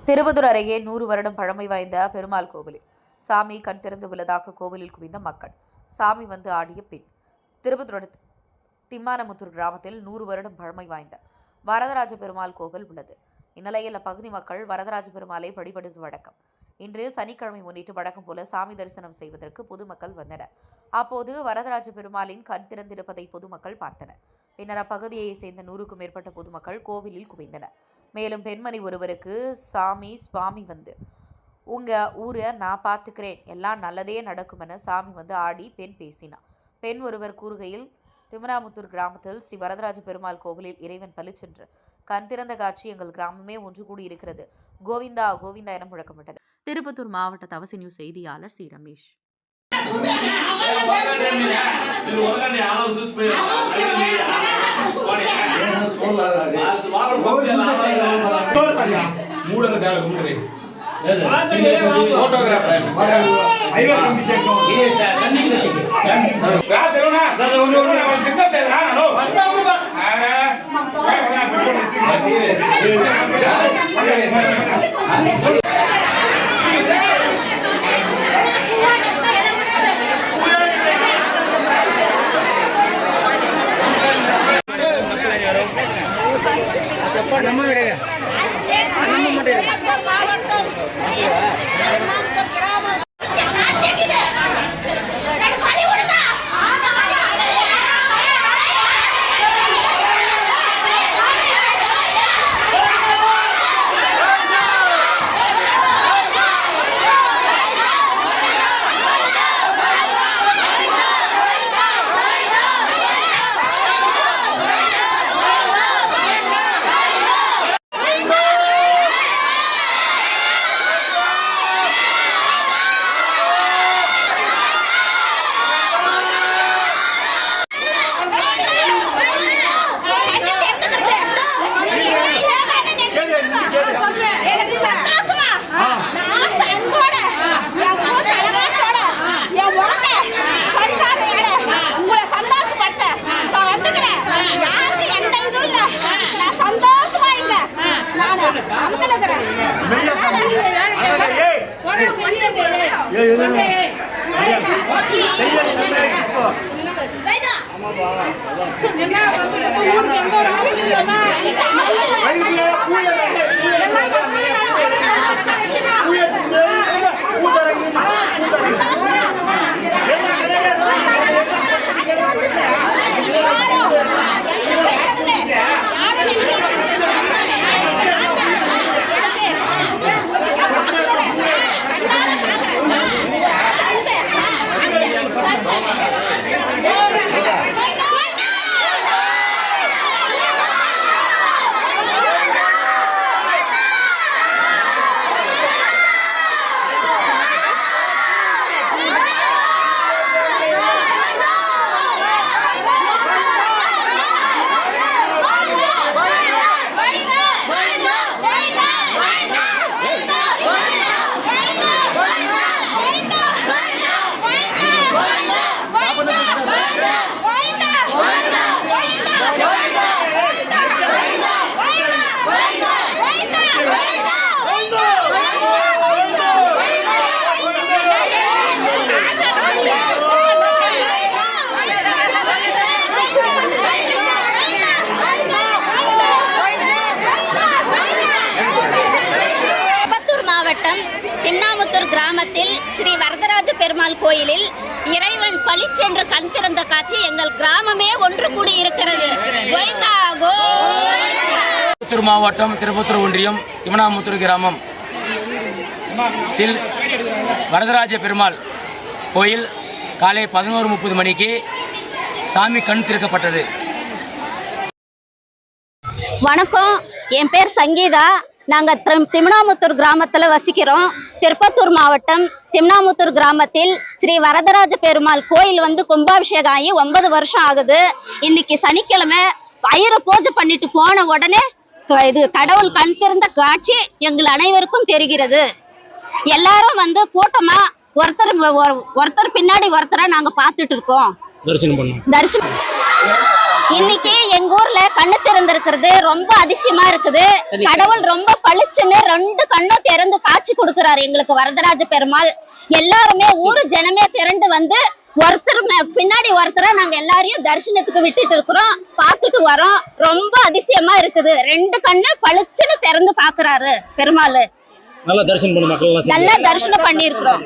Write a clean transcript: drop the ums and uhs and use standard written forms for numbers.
திருப்பத்தூர் அருகே 100 வருடம் பழமை வாய்ந்த பெருமாள் கோவிலில் சாமி கண் திறந்து உள்ளதாக கோவிலில் குவிந்த மக்கள். சாமி வந்து ஆடிய பின் திருப்பத்தூர் திம்மானமுத்தூர் கிராமத்தில் 100 வருடம் பழமை வாய்ந்த வரதராஜ பெருமாள் கோவில் உள்ளது. இந்நிலையில் அப்பகுதி மக்கள் வரதராஜ பெருமாளை வழிபடுவது வழக்கம். இன்று சனிக்கிழமை முன்னிட்டு வழக்கம் போல சாமி தரிசனம் செய்வதற்கு பொதுமக்கள் வந்தனர். அப்போது வரதராஜ பெருமாளின் கண் திறந்திருப்பதை பொதுமக்கள் பார்த்தனர். பின்னர் அப்பகுதியை சேர்ந்த 100க்கும் மேற்பட்ட பொதுமக்கள் கோவிலில் குவிந்தனர். மேலும் பெண்மணி ஒருவருக்கு சுவாமி வந்து உங்க ஊரை நான் பார்த்துக்கிறேன், எல்லாம் நல்லதே நடக்கும் என சாமி வந்து ஆடி பெண் பேசினார். பெண் ஒருவர் கூறுகையில், திம்னாமுத்தூர் கிராமத்தில் ஸ்ரீ வரதராஜ பெருமாள் கோவிலில் இறைவன் பளிச்சென்று கண் திறந்த காட்சி எங்கள் கிராமமே ஒன்று கூடி இருக்கிறது. கோவிந்தா கோவிந்தா என முழக்கமிட்டது. திருப்பத்தூர் மாவட்ட தவசி நியூஸ் செய்தியாளர் சி ரமேஷ். திம்னாமுத்தூர் கிராமத்தில் ஸ்ரீ வரதராஜ பெருமாள் கோயிலில் இறைவன் பளிச்சென்று கண் திறந்த காட்சி எங்கள் கிராமமே ஒன்று கூடி இருக்கிறது. திருப்பத்தூர் மாவட்டம் திருப்பத்தூர் ஒன்றியம் திம்னாமுத்தூர் கிராமம் வரதராஜ பெருமாள் கோயில் காலை 11:30 மணிக்கு சாமி கண் திறக்கப்பட்டது. வணக்கம், என் பேர் சங்கீதா. நாங்கள் திம்னாமுத்தூர் கிராமத்தில் வசிக்கிறோம். திருப்பத்தூர் மாவட்டம் திம்னாமுத்தூர் கிராமத்தில் ஸ்ரீ வரதராஜ பெருமாள் கோயில் வந்து கும்பாபிஷேகம் ஆகி 9 வருஷம் ஆகுது. இன்னைக்கு சனிக்கிழமை வயிறு பூஜை பண்ணிட்டு போன உடனே இது கடவுள் கண் திறந்த காட்சி எங்கள் அனைவருக்கும் தெரிகிறது. எல்லாரும் வந்து கூட்டமா ஒருத்தர் பின்னாடி ஒருத்தரை நாங்க பார்த்துட்டு இருக்கோம். தரிசனம் இன்னைக்கு எங்க ஊர்ல கண்ணு திறந்திருக்கிறது ரொம்ப அதிசயமா இருக்குது. கடவுள் ரொம்ப பளிச்சுன்னு 2 கண்ணும் திறந்து காட்சி கொடுக்கிறாரு எங்களுக்கு வரதராஜ பெருமாள். எல்லாருமே ஊரு ஜனமே திரண்டு வந்து ஒருத்தர் பின்னாடி ஒருத்தரா நாங்க எல்லாரையும் தரிசனத்துக்கு விட்டுட்டு இருக்கிறோம், பார்த்துட்டு வரோம். ரொம்ப அதிசயமா இருக்குது. 2 கண்ணு பளிச்சுன்னு திறந்து பாக்குறாரு பெருமாள். நல்லா தரிசனம் பண்ண மக்கள் நல்லா தரிசனம் பண்ணி இருக்கிறோம்.